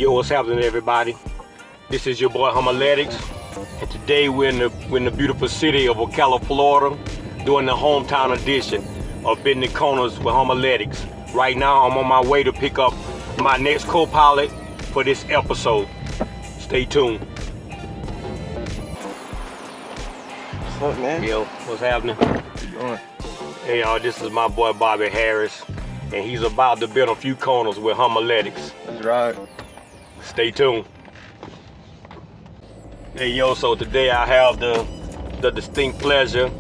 Yo, what's happening, everybody? This is your boy Homiletix, and today we're in the beautiful city of OCALA, Florida, doing the hometown edition of Bending the Corners with Homiletix. Right now, I'm on my way to pick up my next co-pilot for this episode. Stay tuned. What's up, man? Yo, what's happening? What you doing? Hey, y'all, this is my boy Bobby Harris, and he's about to bend a few corners with Homiletix. Let's ride. Stay tuned. Hey, yo, so today I have the distinct pleasure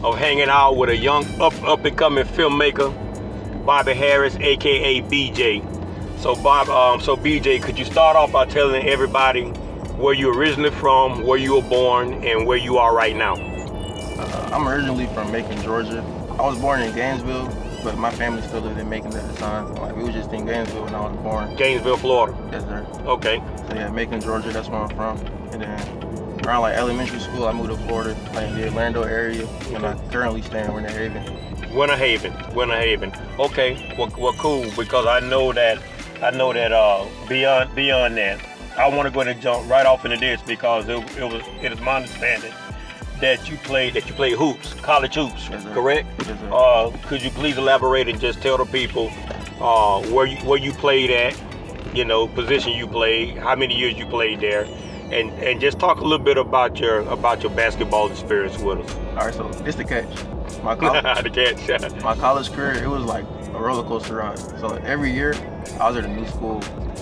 of hanging out with a young up-and-coming filmmaker, Bobby Harris, aka BJ. So BJ, could you start off by telling everybody where you're originally from, where you were born, and where you are right now? I'm originally from Macon, Georgia. I was born in Gainesville, but my family still lived in Macon at the time. Like, we were just in Gainesville when I was born. Gainesville, Florida. Yes, sir. Okay. So yeah, Macon, Georgia, that's where I'm from. And then around like elementary school, I moved to Florida, like in the Orlando area, and I currently stay in Winter Haven. Winter Haven. Okay. Well, cool, because I know that beyond that, I want to go ahead and jump right off into this because it is my understanding that you played hoops, college hoops, Yes, correct? Yes, sir. Could you please elaborate and just tell the people where you played at, position you played, how many years you played there, and just talk a little bit about your basketball experience with us. All right, so this the catch. My college, The catch. my college career, it was like a roller coaster ride. So every year, I was at a new school.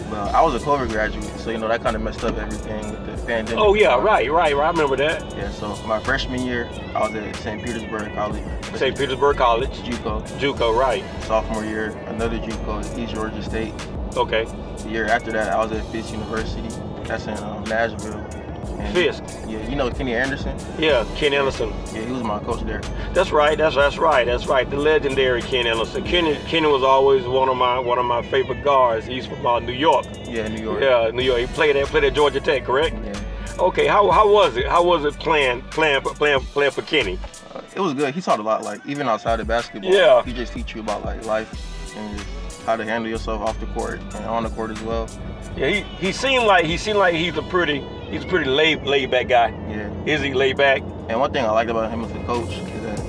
But I was a Clover graduate, so that kind of messed up everything with the pandemic. Oh yeah, right. I remember that. Yeah, so my freshman year, I was at St. Petersburg College. St. Petersburg College. JUCO, right. Sophomore year, another JUCO, East Georgia State. Okay. The year after that, I was at Fisk University. That's in Nashville. And Fisk. Yeah, you know Kenny Anderson? Yeah, Ken Anderson. Yeah, he was my coach there. That's right. The legendary Ken Anderson. Kenny was always one of my favorite guards. He's from New York. Yeah, New York. Yeah, New York. He played at Georgia Tech, correct? Yeah. Okay. How was it? How was it playing for Kenny? It was good. He taught a lot, like even outside of basketball. Yeah. He just teach you about like life and just how to handle yourself off the court and on the court as well. Yeah, he seemed like he's a pretty laid back guy. Yeah. Is he laid back? And one thing I liked about him as a coach is that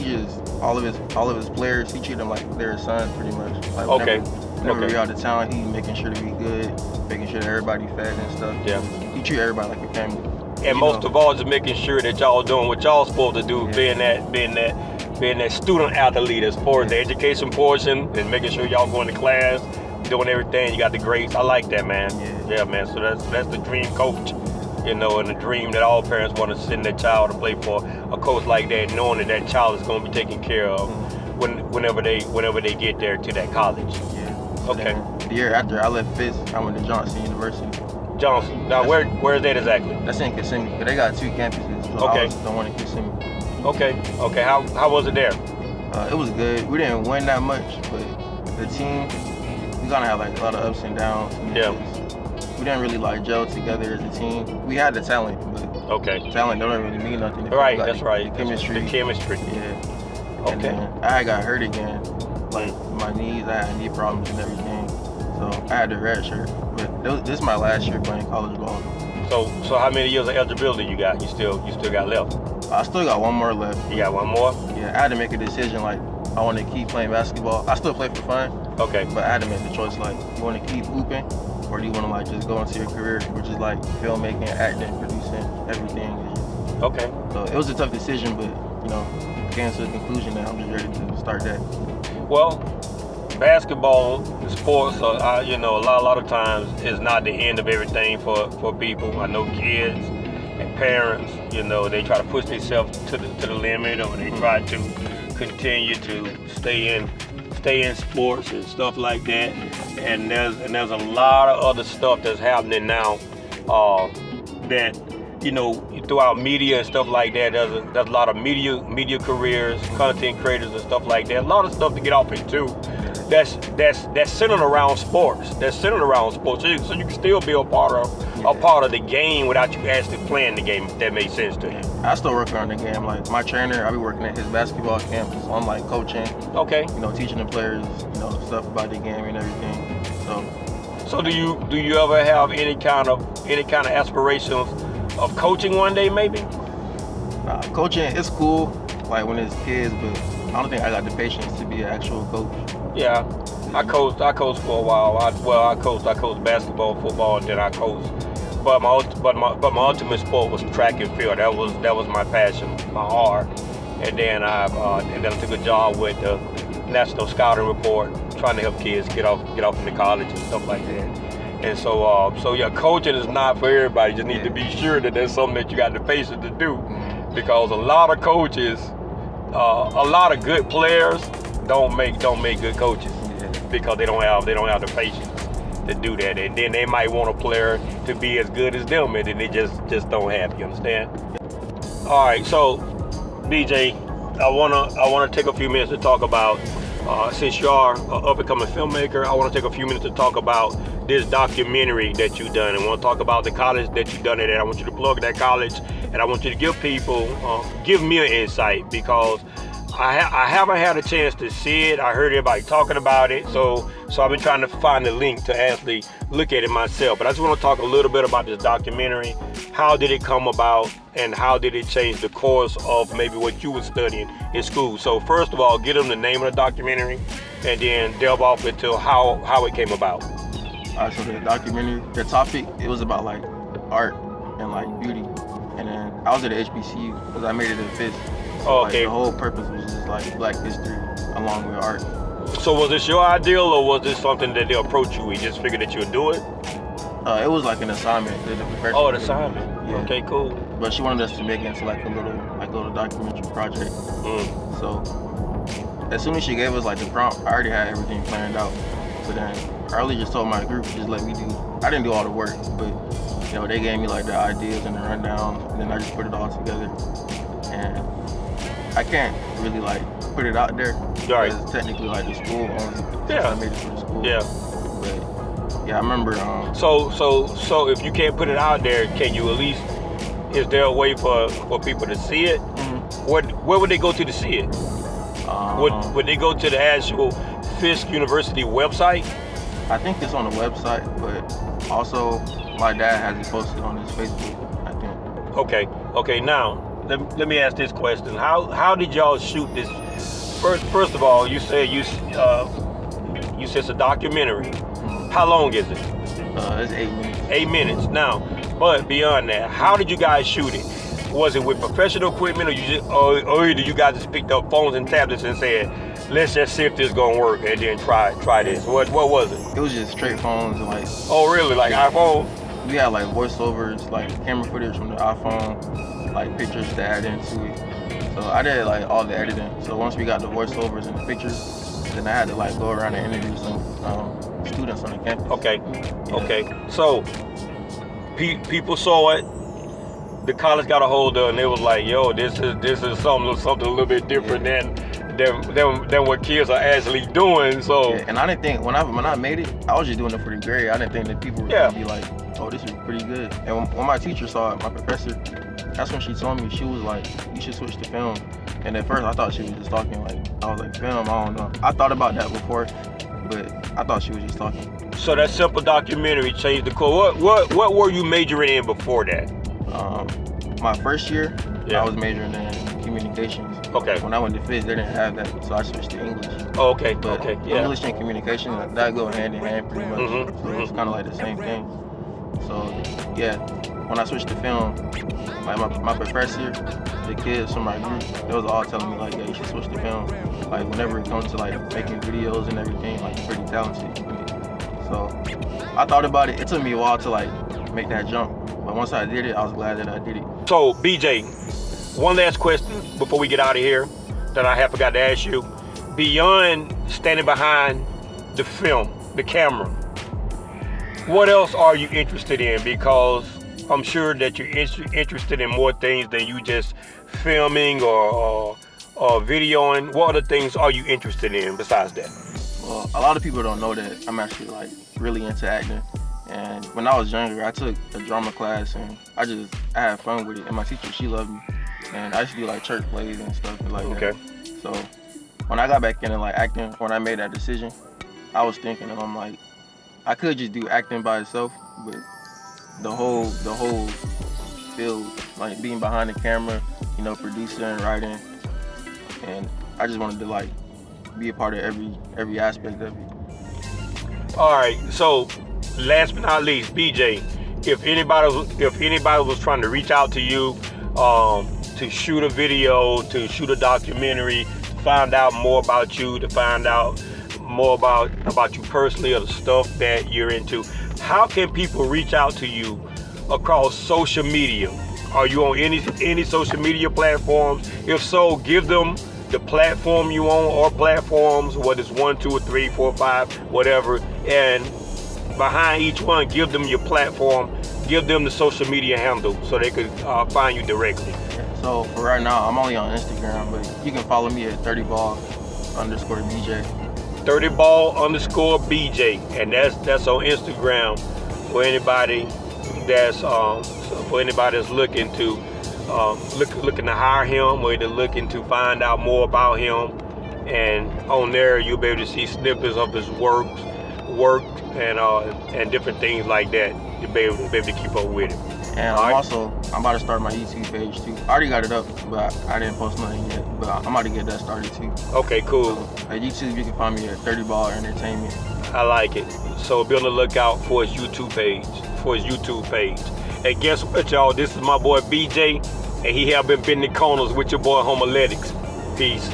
he just all of his players, he treated them like they're his sons pretty much. Like whenever we're out of town, he making sure to be good, making sure that everybody fed and stuff. Yeah. He treat everybody like a family. And most of all, just making sure that y'all doing what y'all supposed to do, being that student athlete as far as the education portion and making sure y'all going to class, doing everything. You got the grades. I like that, man. Yeah, man. So that's the dream coach, and the dream that all parents want to send their child to play for a coach like that, knowing that child is going to be taken care of whenever they get there to that college. Yeah. Okay. Then the year after I left Fisk, I went to Johnson University. Johnson. Now, where is that exactly? That's in Kissimmee, but they got two campuses. So Okay. I was the one in Kissimmee. Okay. How was it there? It was good. We didn't win that much, but the team, we kind of had like a lot of ups and downs. Yeah. We didn't really like gel together as a team. We had the talent, but talent don't really mean nothing. Right, that's right. The chemistry. The chemistry. Yeah. Okay. And then I got hurt again. Like my knees, I had knee problems and everything. So I had the red shirt. But this is my last year playing college ball. So how many years of eligibility you got? You still got left? I still got one more left. You got one more? Yeah, I had to make a decision. Like, I want to keep playing basketball. I still play for fun. Okay. But I had to make the choice. Like, you want to keep hooping, or do you want to like just go into your career, which is like filmmaking, acting, producing, everything. Okay. So it was a tough decision, but came to the conclusion that I'm just ready to start that. Well, basketball, sports, a lot of times is not the end of everything for people. I know kids and parents, they try to push themselves to the limit, or they try to continue to stay in sports and stuff like that. And there's a lot of other stuff that's happening now that throughout media and stuff like that. There's a lot of media careers, content creators and stuff like that. A lot of stuff to get off into. That's centered around sports. So you can still be a part of the game without you actually playing the game. If that makes sense to you. I still work on the game. Like my trainer, I be working at his basketball camp, so I'm like coaching. Okay. Teaching the players, stuff about the game and everything. So do you ever have any kind of aspirations of coaching one day, maybe? Coaching is cool, like when it's kids, but I don't think I got the patience to be an actual coach. Yeah, I coached for a while. I coached basketball, football, and then I coached. But my ultimate sport was track and field. That was my passion, my heart. And then I took a job with the National Scouting Report, trying to help kids get off into college and stuff like that. And so yeah, coaching is not for everybody. You just need to be sure that there's something that you got the patience to do, because a lot of coaches, a lot of good players don't make good coaches because they don't have the patience to do that. And then they might want a player to be as good as them, and then they just don't have it. You understand? All right, so BJ, I wanna take a few minutes to talk about, since you are an up-and-coming filmmaker, I want to take a few minutes to talk about this documentary that you've done. I want to talk about the college that you've done it at. I want you to plug that college, and I want you to give people, give me an insight, because I haven't had a chance to see it. I heard everybody talking about it, so I've been trying to find the link to actually look at it myself. But I just want to talk a little bit about this documentary. How did it come about, and how did it change the course of maybe what you were studying in school? So first of all, give them the name of the documentary, and then delve off into how it came about. All right, so the documentary, the topic, it was about like art and like beauty. And then I was at the HBCU because I made it in fifth. So, like, the whole purpose was just like Black history along with art. So was this your ideal, or was this something that they approached you? You just figured that you would do it? It was like an assignment that the professor. Oh, an assignment. Yeah. Okay, cool. But she wanted us to make it into like a little documentary project. So as soon as she gave us like the prompt, I already had everything planned out. But then I really just told my group, just let me do. I didn't do all the work, but you know, they gave me like the ideas and the rundown, and then I just put it all together. And I can't really like put it out there because technically like the school owns it. Yeah. I made it for the school. Yeah. But yeah, I remember. So if you can't put it out there, can you at least? Is there a way for people to see it? Where would they go to see it? Would they go to the actual Fisk University website? I think it's on the website, but also my dad has it posted on his Facebook, I think. Okay. Now let me ask this question: How did y'all shoot this? First of all, you said it's a documentary. How long is it? It's 8 minutes. 8 minutes. Now, but beyond that, how did you guys shoot it? Was it with professional equipment, or did you guys just picked up phones and tablets and said, let's just see if this is gonna work, and then try this? What was it? It was just straight phones and like. Oh really? Like iPhone? We had like voiceovers, like camera footage from the iPhone, like pictures to add into it. So I did like all the editing. So once we got the voiceovers and the pictures, then I had to like go around and interview some students on the campus. Okay. So people saw it. The college got a hold of it, and they was like, "Yo, this is something a little bit different than what kids are actually doing." So, and I didn't think when I made it, I was just doing it for the grade. I didn't think that people were gonna be like, "Oh, this is pretty good." And when my teacher saw it, my professor, that's when she told me. She was like, "You should switch to film." And at first, I thought she was just talking like, I was like, "Film? I don't know." I thought about that before, but I thought she was just talking. So that simple documentary changed the course. What were you majoring in before that? My first year, I was majoring in communications. Okay. When I went to Fisk, they didn't have that, so I switched to English. Oh, okay. But English and communication, that go hand in hand pretty much. So it's kind of like the same thing. So yeah, when I switched to film, like my professor, the kids from my group, they was all telling me like, "Yeah, you should switch to film." Like whenever it comes to like making videos and everything, like you're pretty talented. So I thought about it. It took me a while to like make that jump. But once I did it, I was glad that I did it. So, BJ, one last question before we get out of here that I have forgot to ask you. Beyond standing behind the film, the camera, what else are you interested in? Because I'm sure that you're interested in more things than you just filming or videoing. What other things are you interested in besides that? Well, a lot of people don't know that I'm actually like really into acting. And when I was younger, I took a drama class, and I had fun with it. And my teacher, she loved me. And I used to do like church plays and stuff like that. So when I got back into like acting, when I made that decision, I was thinking, and I'm like, I could just do acting by itself, but the whole field, like being behind the camera, you know, producing and writing, and I just wanted to like be a part of every aspect of it. All right, so last but not least, BJ, if anybody was trying to reach out to you, to shoot a video, to shoot a documentary, to find out more about you, to find out more about you personally or the stuff that you're into, how can people reach out to you across social media? Are you on any social media platforms? If so, give them the platform you on, or platforms, whether it's 1, 2, or 3, 4, 5, whatever, and behind each one, give them your platform, give them the social media handle so they could find you directly. So for right now, I'm only on Instagram, but you can follow me at 30ball_BJ. 30ball_BJ, and that's on Instagram for anybody that's looking to looking to hire him, or they're looking to find out more about him. And on there, you'll be able to see snippets of his work and different things like that. You'll be able to keep up with it. And I'm about to start my YouTube page too. I already got it up, but I didn't post nothing yet. But I'm about to get that started too. Okay, cool. So at YouTube, you can find me at 30ball Entertainment. I like it. So be on the lookout for his YouTube page. And guess what, y'all? This is my boy BJ, and he have been bending corners with your boy Homiletix. Peace.